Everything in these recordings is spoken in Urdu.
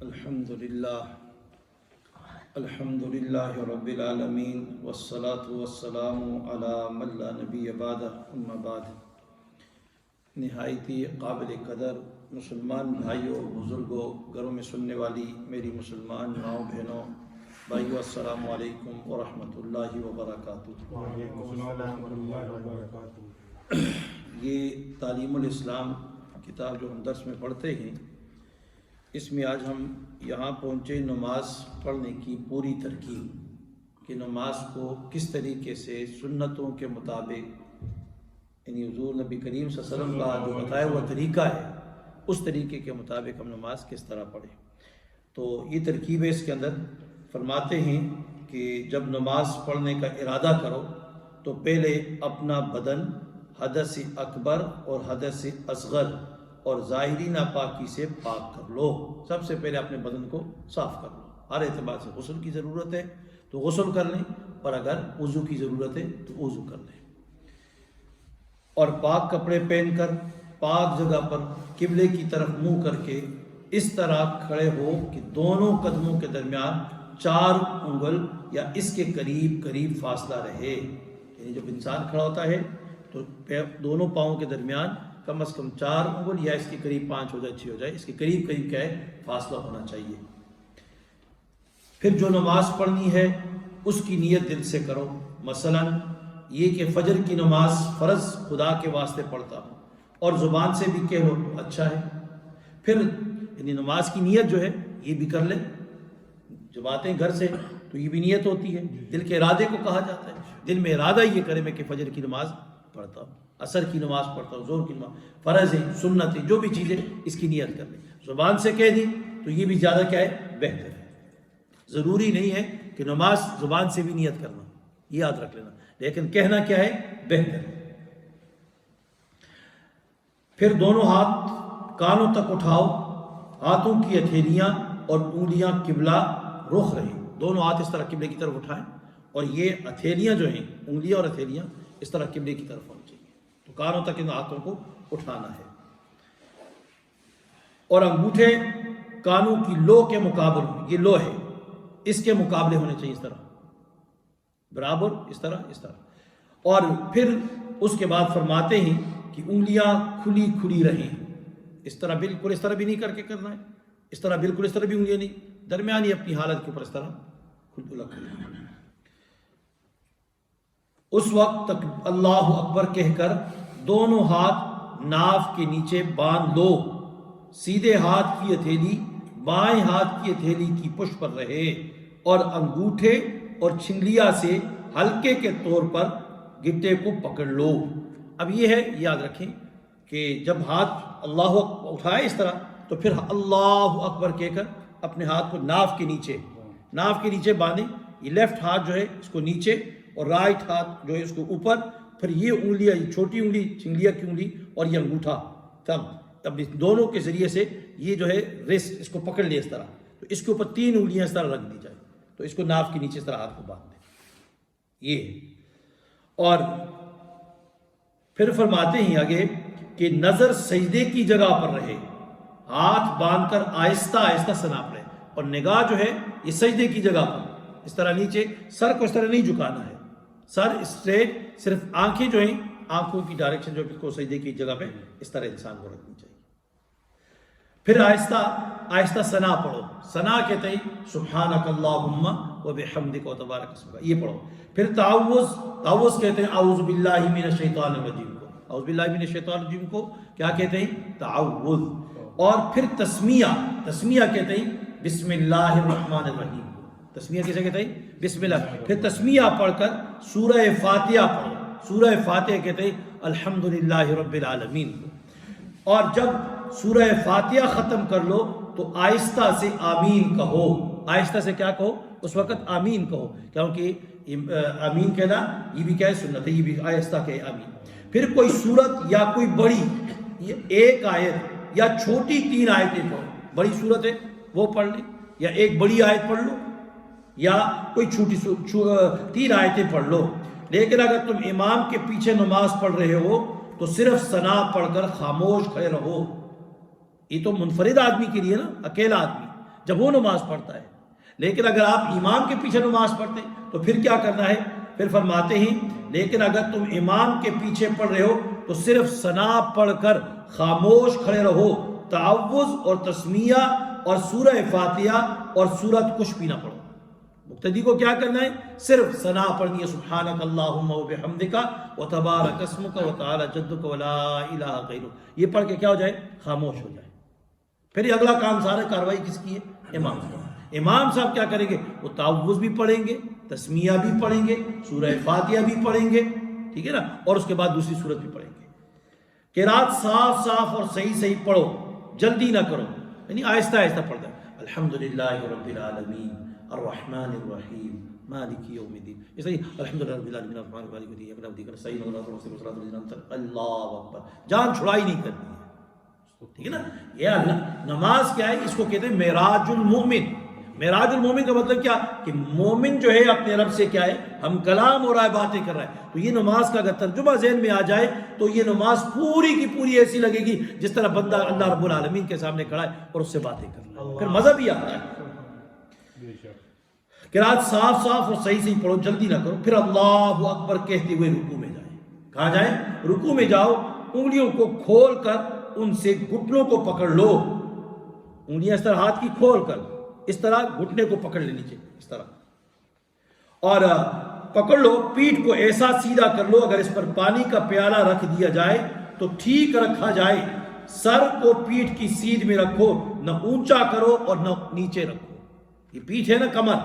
الحمدللہ رب العالمین والصلاة والسلام علی من لا نبی بعدہ اما بعد۔ نہایت ہی قابل قدر مسلمان بھائیوں، بزرگوں، گھروں میں سننے والی میری مسلمان ماؤں بہنوں، بھائیوں، السلام علیکم ورحمۃ اللہ وبرکاتہ۔ وعلیکم السلام ورحمۃ اللہ وبرکاتہ۔ یہ تعلیم الاسلام کتاب جو ہم درس میں پڑھتے ہیں، اس میں آج ہم یہاں پہنچے نماز پڑھنے کی پوری ترکیب، کہ نماز کو کس طریقے سے سنتوں کے مطابق، یعنی حضور نبی کریم صلی اللہ علیہ وسلم کا جو بتایا ہوا طریقہ ہے، اس طریقے کے مطابق ہم نماز کس طرح پڑھیں۔ تو یہ ترکیب ہے۔ اس کے اندر فرماتے ہیں کہ جب نماز پڑھنے کا ارادہ کرو تو پہلے اپنا بدن حدث اکبر اور حدث اصغر اور ظاہری ناپاکی سے پاک کر لو۔ سب سے پہلے اپنے بدن کو صاف کر لو۔ ہر اعتبار سے غسل کی ضرورت ہے تو غسل کر لیں، اور اگر وضو کی ضرورت ہے تو وضو کر لیں، اور پاک کپڑے پہن کر پاک جگہ پر قبلے کی طرف منہ کر کے اس طرح کھڑے ہو کہ دونوں قدموں کے درمیان 4 انگل یا اس کے قریب قریب فاصلہ رہے۔ یعنی جب انسان کھڑا ہوتا ہے تو دونوں پاؤں کے درمیان کم از کم 4 انگل یا اس کے قریب 5 ہو جائے 6 ہو جائے، اس کے قریب قریب کیا ہے، فاصلہ ہونا چاہیے۔ پھر جو نماز پڑھنی ہے اس کی نیت دل سے کرو۔ مثلا یہ کہ فجر کی نماز فرض خدا کے واسطے پڑھتا ہوں، اور زبان سے بھی کہہ لو تو اچھا ہے۔ پھر یعنی نماز کی نیت جو ہے یہ بھی کر لے۔ جب آتے ہیں گھر سے تو یہ بھی نیت ہوتی ہے، دل کے ارادے کو کہا جاتا ہے۔ دل میں ارادہ یہ کرے میں کہ فجر کی نماز پڑھتا ہوں، عصر کی نماز پڑھتا ہوں، ظہر کی نماز، فرض ہے، سنت ہے، جو بھی چیزیں اس کی نیت کر لیں۔ زبان سے کہہ دی تو یہ بھی زیادہ کیا ہے، بہتر ہے۔ ضروری نہیں ہے کہ نماز زبان سے بھی نیت کرنا، یہ یاد رکھ لینا، لیکن کہنا کیا ہے، بہتر ہے۔ پھر دونوں ہاتھ کانوں تک اٹھاؤ، ہاتھوں کی ہتھیلیاں اور انگلیاں قبلہ رخ رہیں۔ دونوں ہاتھ اس طرح قبلے کی طرف اٹھائیں، اور یہ ہتھیلیاں جو ہیں، انگلیاں اور ہتھیلیاں اس طرح قبلے کی طرف ہونی چاہیے۔ تو کانوں تک ان ہاتھوں کو اٹھانا ہے، اور انگوٹھے کانوں کی لو کے مقابل، یہ لو ہے، اس کے مقابلے ہونے چاہیے، اس طرح برابر، اس طرح۔ اور پھر اس کے بعد فرماتے ہیں کہ انگلیاں کھلی کھلی رہیں، اس طرح بالکل اس طرح بھی نہیں کر کے کرنا ہے، اس طرح بالکل اس طرح بھی انگلیاں نہیں، درمیانی اپنی حالت کے اوپر اس طرح کھلی۔ اس وقت تک اللہ اکبر کہہ کر دونوں ہاتھ ناف کے نیچے باندھ لو، سیدھے ہاتھ کی ہتھیلی بائیں ہاتھ کی ہتھیلی کی پشت پر رہے، اور انگوٹھے اور چھنگلیاں سے ہلکے کے طور پر گٹے کو پکڑ لو۔ اب یہ ہے، یاد رکھیں کہ جب ہاتھ اللہ اکبر اٹھائے اس طرح، تو پھر اللہ اکبر کہہ کر اپنے ہاتھ کو ناف کے نیچے باندھیں۔ یہ لیفٹ ہاتھ جو ہے اس کو نیچے، اور رائٹ ہاتھ جو ہے اس کو اوپر، پھر یہ انگلیاں، یہ چھوٹی انگلی چھنگلیاں کی انگلی اور یہ انگوٹھا تب دونوں کے ذریعے سے یہ جو ہے ریسٹ اس کو پکڑ لے اس طرح، تو اس کے اوپر 3 انگلیاں اس طرح رکھ دی جائے، تو اس کو ناف کے نیچے اس طرح ہاتھ کو باندھ دیں، یہ۔ اور پھر فرماتے ہیں آگے کہ نظر سجدے کی جگہ پر رہے، ہاتھ باندھ کر آہستہ آہستہ سناپ رہے، اور نگاہ جو ہے یہ سجدے کی جگہ پر اس طرح نیچے، سر کو اس طرح نہیں جھکانا ہے، سر اسٹریٹ، صرف آنکھیں جو ہیں، آنکھوں کی ڈائریکشن جو بالکل سجدے کی جگہ پہ اس طرح انسان کو رکھنی چاہیے۔ پھر آہستہ آہستہ ثنا پڑھو۔ ثنا کہتے ہیں سبحانک اللہم و بحمدک و تبارک اسمک، یہ پڑھو۔ پھر تعوذ کہتے ہیں اعوذ باللہ من الشیطان الرجیم کو، اعوذ باللہ من الشیطان الرجیم کو کیا کہتے ہیں، تعوذ۔ اور پھر تسمیہ کہتے ہیں بسم اللہ الرحمن الرحیم، تسمیہ کیسے کہتے ہیں، بسم اللہ۔ پھر تسمیہ پڑھ کر سورہ فاتحہ پڑھو، سورہ فاتحہ کہتے ہیں الحمدللہ رب العالمین۔ اور جب سورہ فاتحہ ختم کر لو تو آہستہ سے آمین کہو، آہستہ سے کیا کہو، اس وقت آمین کہو، کیونکہ آمین کہنا یہ بھی کیا ہے، سنت ہے، یہ بھی آہستہ کہے آمین۔ پھر کوئی سورت یا کوئی بڑی ایک آیت یا چھوٹی 3 آیتیں پڑھو، بڑی سورت ہے وہ پڑھ لیں، یا ایک بڑی آیت پڑھ لو، یا کوئی چھوٹی 3 آیتیں پڑھ لو۔ لیکن اگر تم امام کے پیچھے نماز پڑھ رہے ہو تو صرف ثنا پڑھ کر خاموش کھڑے رہو۔ یہ تو منفرد آدمی کے لیے نا، اکیلا آدمی، جب وہ نماز پڑھتا ہے. لیکن اگر آپ امام کے پیچھے نماز پڑھتے تو پھر کیا کرنا ہے؟ پھر فرماتے ہیں لیکن اگر تم امام کے پیچھے پڑھ رہے ہو تو صرف ثنا پڑھ کر خاموش کھڑے رہو، تعوذ اور تسمیہ اور سورہ فاتحہ اور سورت کچھ بھی نہ پڑھو. مقتدی کو کیا کرنا ہے؟ صرف ثنا پڑھنی ہے، سبحانک اللہم و بحمدک و تبارک اسمک و تعالی جدک و لا الہ غیرک. یہ پڑھ کے کیا ہو جائے؟ خاموش ہو جائے. پھر یہ اگلا کام سارا کاروائی کس کی ہے؟ امام کا. امام صاحب کیا کریں گے؟ وہ تعوذ بھی پڑھیں گے، تسمیہ بھی پڑھیں گے، سورہ فاتحہ بھی پڑھیں گے، ٹھیک ہے نا، اور اس کے بعد دوسری سورت بھی پڑھیں گے. قرات صاف صاف اور صحیح صحیح پڑھو، جلدی نہ کرو، یعنی آہستہ آہستہ پڑھ دیں. الحمدللہ رب العالمین الرحمن الرحیم مالک یوم الدین. اس لیے الحمدللہ رب العالمین الرحمن الرحیم اللہ اکبر، جان چھڑائی نہیں کرنی ہے، ٹھیک ہے نا. یہ نماز کیا ہے؟ اس کو کہتے ہیں معراج المومن. معراج المومن کا مطلب کیا کہ مومن جو ہے اپنے رب سے کیا ہے؟ ہم کلام ہو رہا ہے، باتیں کر رہا ہے. تو یہ نماز کا اگر ترجمہ ذہن میں آ جائے تو یہ نماز پوری کی پوری ایسی لگے گی جس طرح بندہ اللہ رب العالمین کے سامنے کھڑا ہے اور اس سے باتیں کر رہا ہے، پھر مزہ بھی آتا ہے. قرات صاف صاف اور صحیح صحیح پڑھو، جلدی نہ کرو. پھر اللہ اکبر کہتے ہوئے رکوع میں جائیں. کہاں جائیں؟ رکوع میں جاؤ. انگلیوں کو کھول کر ان سے گھٹنوں کو پکڑ لو. انگلیاں اس طرح ہاتھ کی کھول کر اس طرح گھٹنے کو پکڑ لینی چاہیے، اس طرح، اور پکڑ لو. پیٹھ کو ایسا سیدھا کر لو اگر اس پر پانی کا پیالہ رکھ دیا جائے تو ٹھیک رکھا جائے. سر کو پیٹھ کی سیدھ میں رکھو، نہ اونچا کرو اور نہ نیچے رکھو. یہ پیٹھ ہے نا،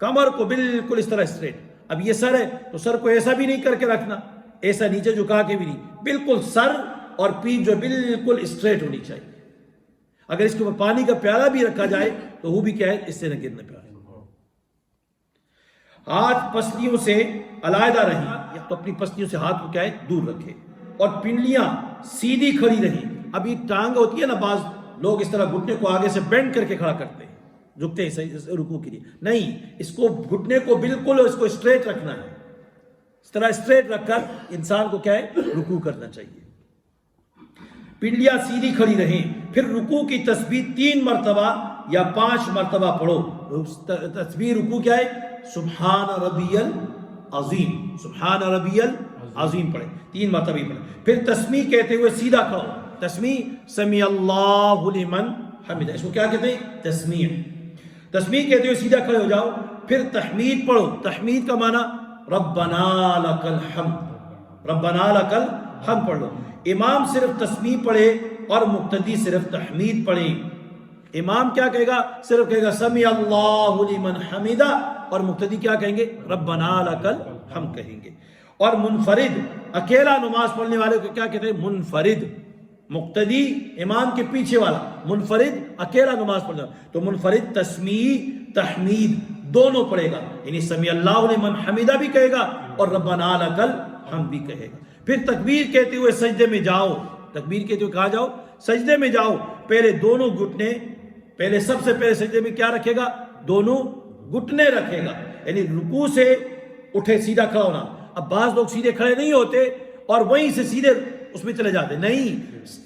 کمر کو بالکل اس طرح اسٹریٹ. اب یہ سر ہے تو سر کو ایسا بھی نہیں کر کے رکھنا، ایسا نیچے جھکا کے بھی نہیں، بالکل سر اور پیٹھ جو بالکل اسٹریٹ ہونی چاہیے. اگر اس کے اوپر پانی کا پیالہ بھی رکھا جائے تو وہ بھی کیا ہے؟ اس سے نہ گرنا پیالہ. ہاتھ پسلیوں سے علیحدہ رہیں، یا تو اپنی پسلیوں سے ہاتھ کو کیا ہے؟ دور رکھے. اور پنڈلیاں سیدھی کھڑی رہیں. اب یہ ٹانگ ہوتی ہے نا، بعض لوگ اس طرح گھٹنے کو آگے سے بینڈ کر کے کھڑا کرتے ہیں، جھکتے ہیں رکوع کے لیے. نہیں، اس کو گھٹنے کو بالکل اس کو اسٹریٹ رکھنا ہے. اس طرح اسٹریٹ رکھ کر انسان کو کیا ہے؟ رکوع کرنا چاہیے. پنڈلیاں سیدھی کھڑی رہیں. پھر رکوع کی تسبیح 3 مرتبہ یا 5 مرتبہ پڑھو. تسبیح رکوع کیا ہے؟ سبحان ربی العظیم، سبحان ربی العظیم پڑھیں، 3 مرتبہ پڑھیں. پھر تسمیح کہتے ہوئے سیدھا کھڑو. تسمیح سمیع اللہ لمن حمدہ، اس کو کیا کہتے ہیں؟ تسمیح. تسمیح کہتے ہوئے سیدھا کھڑے ہو جاؤ. پھر تحمید پڑھو. تحمید کا معنی ربنا لک الحمد، ربنا لک الحمد پڑھ لو. امام صرف تسمیح پڑھے اور مقتدی صرف تحمید پڑھے. امام کیا کہے گا؟ صرف کہے گا سمیع اللہ لمن حمدہ، اور مقتدی کیا کہیں گے؟ ربنا لک الحمد کہیں گے. اور منفرد، اکیلا نماز پڑھنے والے کو کیا کہتے ہیں؟ منفرد. مقتدی امام کے پیچھے والا، منفرد اکیلا نماز پڑھنا. تو منفرد تسمیح تحمید دونوں پڑھے گا، یعنی سمیع اللہ لمن حمدہ بھی کہے گا اور ربنا لک الحمد بھی کہے گا. پھر تکبیر کہتے ہوئے سجدے میں جاؤ. تکبیر کہتے ہوئے کہاں جاؤ؟ سجدے میں جاؤ. پہلے دونوں گھٹنے، پہلے سب سے پہلے سجدے میں کیا رکھے گا؟ دونوں گھٹنے رکھے گا، یعنی رکوع سے اٹھے سیدھا کھڑا ہونا. اب بعض لوگ سیدھے کھڑے نہیں ہوتے اور وہیں سے سیدھے اس میں چلے جاتے. نہیں،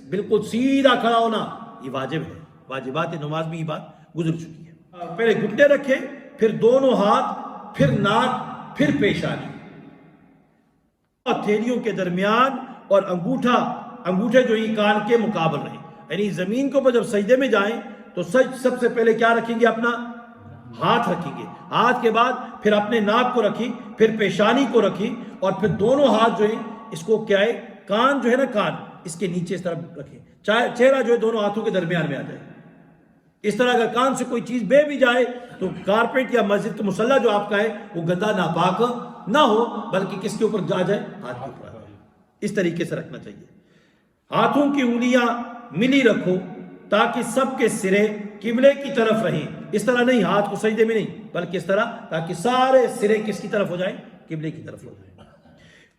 بالکل سیدھا کھڑا ہونا یہ واجب ہے. واجبات نماز میں یہ بات گزر چکی ہے. پہلے گھٹنے رکھے، پھر دونوں ہاتھ، پھر ناک، پھر پیشانی. ہتھیلیوں کے درمیان اور انگوٹھے جو ہی کان کے مقابل رہیں. یعنی زمین کے اوپر جب سجدے میں جائیں تو سب سے پہلے کیا رکھیں گے؟ اپنا ہاتھ رکھیں گے. ہاتھ کے بعد پھر اپنے ناک کو رکھی، پھر پیشانی کو رکھی، اور پھر دونوں ہاتھ جو ہیں اس کو کیا ہے؟ کان جو ہے نا، کان اس کے نیچے اس طرح رکھیں. چہرہ جو ہے دونوں ہاتھوں کے درمیان میں آ جائے. اس طرح اگر کان سے کوئی چیز بے بھی جائے تو کارپیٹ یا مسجد کا مصلی جو آپ کا ہے وہ گندا ناپاک نہ ہو، بلکہ کس کے اوپر جا جائے؟ ہاتھ کے اوپر آ جائے. اس طریقے سے رکھنا چاہیے. ہاتھوں کی انگلیاں ملی رکھو تاکہ سب کے سرے قبلے کی طرف رہیں. اس طرح نہیں، ہاتھ کو سجدے میں نہیں، بلکہ اس طرح تاکہ سارے سرے کس کی طرف ہو جائیں؟ قبلے کی طرف ہو جائیں.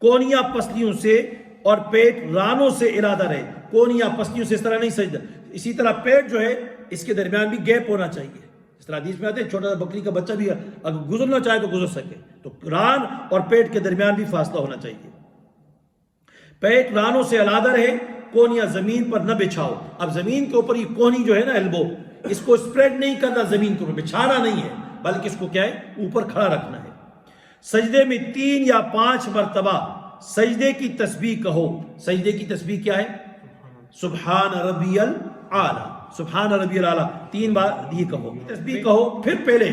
کونیاں پسلیوں سے اور پیٹ رانوں سے ارادہ رہے. کونیاں پسلیوں سے اس طرح نہیں سجدہ. اسی طرح پیٹ جو ہے اس کے درمیان بھی گیپ ہونا چاہیے. اس طرح حدیث میں آتے ہیں چھوٹا سا بکری کا بچہ بھی اگر گزرنا چاہے تو گزر سکے، تو ران اور پیٹ کے درمیان بھی فاصلہ ہونا چاہیے. پیٹ رانوں سے علیحدہ رہے. کونیاں زمین پر نہ بچھاؤ. اب زمین کے اوپر یہ کونی جو ہے نا، ایلبو، اس کو اسپریڈ نہیں کرنا زمین کے اوپر، بچھانا نہیں ہے، بلکہ اس کو کیا ہے اوپر کھڑا رکھنا ہے۔ سجدے میں 3 یا 5 مرتبہ سجدے کی تسبیح کہو۔ سجدے کی تسبیح کیا ہے؟ سبحان ربی الاعلیٰ، سبحان ربی الاعلیٰ 3 بار یہ کہو، تسبیح کہو۔ پھر پہلے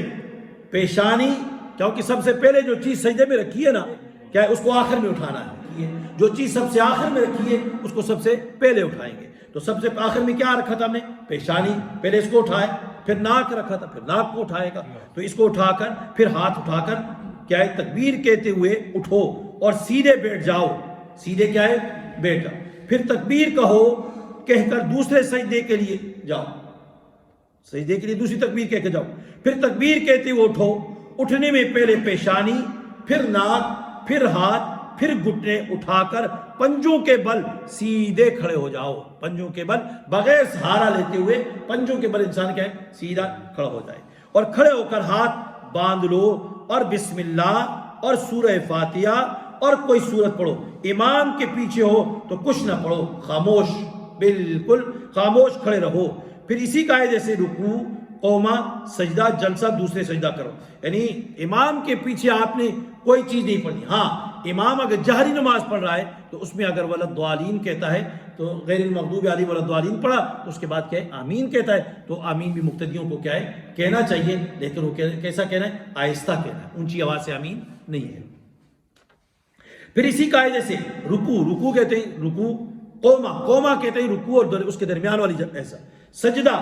پیشانی، کیونکہ سب سے پہلے جو چیز سجدے میں رکھی ہے نا، کیا ہے اس کو آخر میں اٹھانا ہے، جو چیز سب سے آخر میں رکھی ہے اس کو سب سے پہلے اٹھائیں گے۔ تو سب سے آخر میں کیا رکھا تھا ہم نے؟ پیشانی، پہلے اس کو اٹھائے، پھر ناک رکھا تھا، پھر ناک کو اٹھائے گا، تو اس کو اٹھا کر پھر ہاتھ اٹھا کر کیا ہے تکبیر کہتے ہوئے اٹھو اور سیدھے بیٹھ جاؤ، سیدھے کیا ہے بیٹھ جاؤ، پھر تکبیر کہو کہہ کر دوسرے سجدے کے لیے جاؤ، سجدے کے لیے دوسری تکبیر کہہ کے جاؤ، پھر تکبیر کہتے ہوئے اٹھو، اٹھنے میں پہلے پیشانی، پھر ناک، پھر ہاتھ، پھر گھٹنے اٹھا کر پنجوں کے بل سیدھے کھڑے ہو جاؤ، پنجوں کے بل بغیر سہارا لیتے ہوئے پنجوں کے بل انسان کیا ہے سیدھا کھڑا ہو جائے، اور کھڑے ہو کر ہاتھ باندھ لو اور بسم اللہ اور سورہ فاتحہ اور کوئی سورت پڑھو۔ امام کے پیچھے ہو تو کچھ نہ پڑھو، خاموش، بالکل خاموش کھڑے رہو۔ پھر اسی قاعدے سے رکوع، قوما، سجدہ، جلسہ، دوسرے سجدہ کرو، یعنی امام کے پیچھے آپ نے کوئی چیز نہیں پڑھنی۔ ہاں امام اگر جہری نماز پڑھ رہا ہے تو اس میں اگر ولضالین کہتا ہے تو غیر المغضوب علیہم ولضالین پڑھا تو اس کے بعد کیا ہے آمین کہتا ہے، تو آمین بھی مقتدیوں کو کیا ہے کہنا چاہیے، لیکن وہ کیسا کہنا ہے؟ آہستہ کہنا ہے، اونچی آواز سے آمین نہیں ہے۔ پھر اسی قاعدے سے رکوع کہتے ہیں رکوع، قوما کہتے ہیں رکوع اور اس کے درمیان والی ایسا، سجدہ،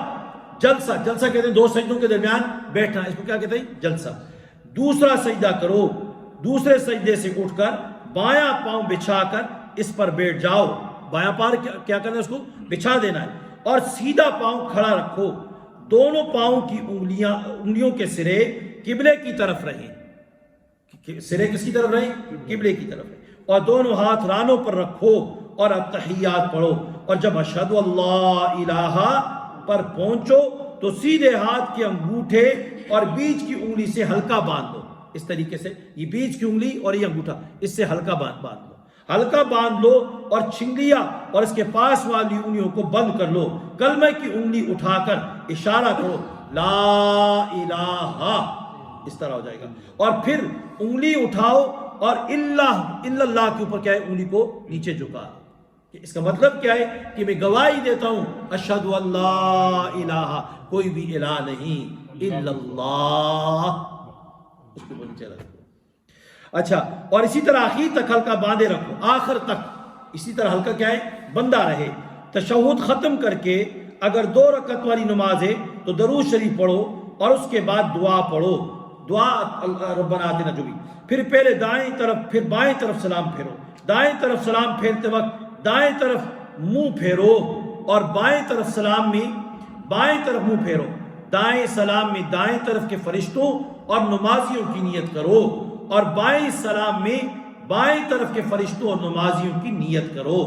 جلسہ کہتے ہیں 2 سجدوں کے درمیان بیٹھنا، اس کو کیا کہتے ہیں جلسہ۔ دوسرا سجدہ کرو، دوسرے سجدے سے اٹھ کر بایاں پاؤں بچھا کر اس پر بیٹھ جاؤ، بایاں پاؤں کیا کرنا ہے اس کو بچھا دینا ہے، اور سیدھا پاؤں کھڑا رکھو، دونوں پاؤں کی انگلیوں کے سرے قبلے کی طرف رہیں، سرے کس کی طرف رہیں؟ قبلے کی طرف رہیں، اور دونوں ہاتھ رانوں پر رکھو اور التحیات پڑھو، اور جب اشہد اللہ الہ پر پہنچو تو سیدھے ہاتھ کے انگوٹھے اور بیچ کی انگلی سے ہلکا باندھ دو، اس طریقے سے یہ بیچ کی انگلی اور یہ انگوٹھا اس سے ہلکا باندھ لو، ہلکا باندھ لو، اور چھنگلیاں اور اس کے پاس والی انگلیوں کو بند کر لو، کلمہ کی انگلی اٹھا کر اشارہ کرو لا الہ، اس طرح ہو جائے گا، اور پھر انگلی اٹھاؤ اور اللہ کے اوپر کیا ہے انگلی کو نیچے جھکا دو۔ اس کا مطلب کیا ہے کہ میں گواہی دیتا ہوں اشہد اللہ الہ، کوئی بھی الہ نہیں الا اللہ، اس کو نیچے رکھ دو۔ اچھا، اور اسی طرح آخر تک ہلکا باندھے رکھو، آخر تک اسی طرح ہلکا کیا ہے بندہ رہے۔ تشہد ختم کر کے اگر 2 رکعت والی نماز ہے تو درود شریف پڑھو اور اس کے بعد دعا پڑھو، دعا ربنا آتنا جو بھی، پھر پہلے دائیں طرف پھر بائیں طرف سلام پھیرو، دائیں طرف سلام پھیرتے وقت دائیں طرف منہ پھیرو اور بائیں طرف سلام میں بائیں طرف منہ پھیرو، دائیں سلام میں دائیں طرف کے فرشتوں اور نمازیوں کی نیت کرو، اور بائیں سلام میں بائیں طرف کے فرشتوں اور نمازیوں کی نیت کرو،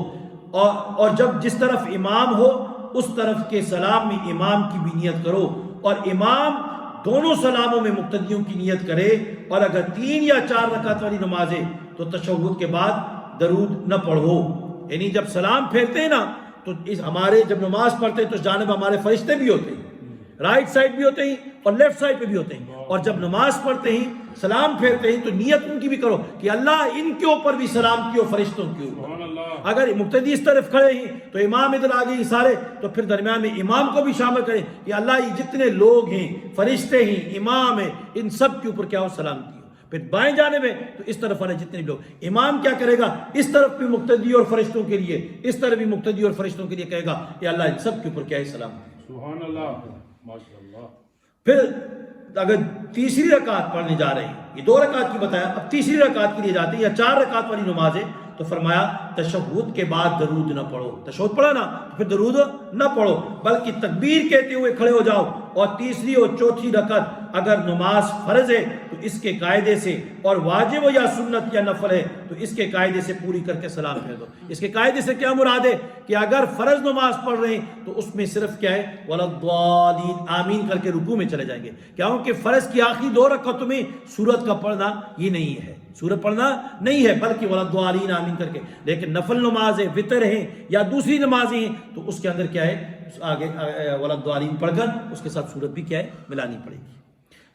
اور جب جس طرف امام ہو اس طرف کے سلام میں امام کی بھی نیت کرو، اور امام دونوں سلاموں میں مقتدیوں کی نیت کرے، اور اگر 3 یا 4 رکعت والی نماز ہے تو تشہد کے بعد درود نہ پڑھو، یعنی جب سلام پھیرتے ہیں نا تو ہمارے جب نماز پڑھتے ہیں تو جانب ہمارے فرشتے بھی ہوتے ہیں، رائٹ سائڈ بھی ہوتے ہیں اور لیفٹ سائڈ پہ بھی ہوتے ہیں، اور جب نماز پڑھتے ہیں سلام پھیرتے ہیں تو نیت ان کی بھی کرو کہ اللہ ان کے اوپر بھی سلام کیو، فرشتوں کے اوپر۔ اگر مقتدی اس طرف کھڑے ہیں تو امام ادھر آگے ہیں سارے، تو پھر درمیان میں امام کو بھی شامل کریں کہ اللہ یہ جتنے لوگ ہیں، فرشتے ہیں، امام ہیں، ان سب کے اوپر کیا ہو سلام کیو۔ پھر بائیں جانے میں تو اس طرف والے جتنے لوگ، امام کیا کرے گا اس طرف بھی مقتدی اور فرشتوں کے لیے، اس طرف بھی مقتدی اور فرشتوں کے لیے کہے گا کہ اللہ ان سب کے اوپر کیا ہے سلام۔ سبحان اللہ، ماشاء اللہ۔ پھر اگر تیسری رکعت پڑھنے جا رہے ہیں، یہ 2 رکعت کی بتایا، اب تیسری رکعت کے لیے جاتے ہیں یا 4 رکعت والی نماز ہے تو فرمایا تشہد کے بعد درود نہ پڑھو، تشہد پڑھا نا تو پھر درود نہ پڑھو، بلکہ تکبیر کہتے ہوئے کھڑے ہو جاؤ، اور تیسری اور چوتھی رکعت اگر نماز فرض ہے تو اس کے قاعدے سے، اور واجب یا سنت یا نفل ہے تو اس کے قاعدے سے پوری کر کے سلام پھیر دو۔ اس کے قاعدے سے کیا مراد ہے کہ اگر فرض نماز پڑھ رہے ہیں تو اس میں صرف کیا ہے ولضالین آمین کر کے رکوع میں چلے جائیں گے، کیونکہ فرض کی آخری 2 رکعتوں میں سورت کا پڑھنا یہ نہیں ہے، سورت پڑھنا نہیں ہے، بلکہ ولضالین آمین کر کے۔ لیکن نفل نماز ہے، وتر ہیں یا دوسری نمازیں ہیں تو اس کے اندر کیا ہے آگے ولدالین پڑھ کر اس کے ساتھ سورت بھی کیا ہے ملانی پڑے گی۔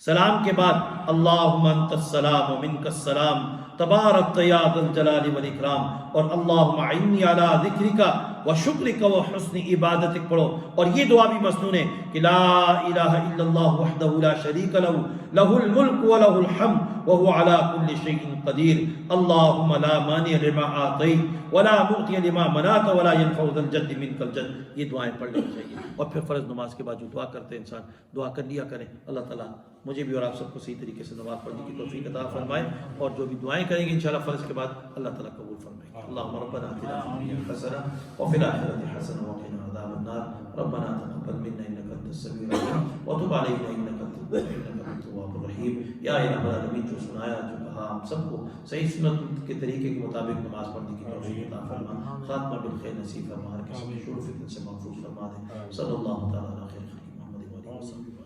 سلام کے بعد اللہم انت السلام و منک السلام تبارک یا ذا الجلال والاکرام، اور اللہم اعنی علی ذکرک و شکرک و حسن عبادتک پڑھو۔ اور یہ دعا بھی مسنون ہے کہ لا الہ الا اللہ وحدہ لا شریک لہ لہ الملک و لہ الحمد وہو علی کل شیء قدیر، اللہم لا مانع لما اعطیت ولا معطی لما منعت ولا ينفع ذا الجد منک الجد۔ یہ دعائیں پڑھ لینی چاہیے، اور پھر فرض نماز کے بعد جو دعا کرتے ہیں انسان دعا کر لیا کریں۔ اللہ تعالیٰ مجھے بھی اور آپ سب کو صحیح طریقے سے نماز پڑھنے کی توفیق عطا فرمائے، اور جو بھی دعائیں کریں گے انشاءاللہ فرض کے بعد اللہ تعالیٰ قبول فرمائے۔ اللہم ربنا آتنا فی الدنیا حسنہ وفی الآخرۃ حسنہ وقنا عذاب النار، ربنا تقبل منا انک انت السمیع العلیم وتب علینا انک انت التواب الرحیم۔ یا الہ العالمین، جو سنایا جو کہا ہم سب کو صحیح سنت کے طریقے کے مطابق نماز پڑھنے کی توفیق عطا فرما، خاتمہ بالخیر نصیب فرما، ہر قسم کی شرور فتن سے محفوظ فرما دے۔ صلی اللہ تعالیٰ علی خیر خلق محمد و آلہ وصحبہ۔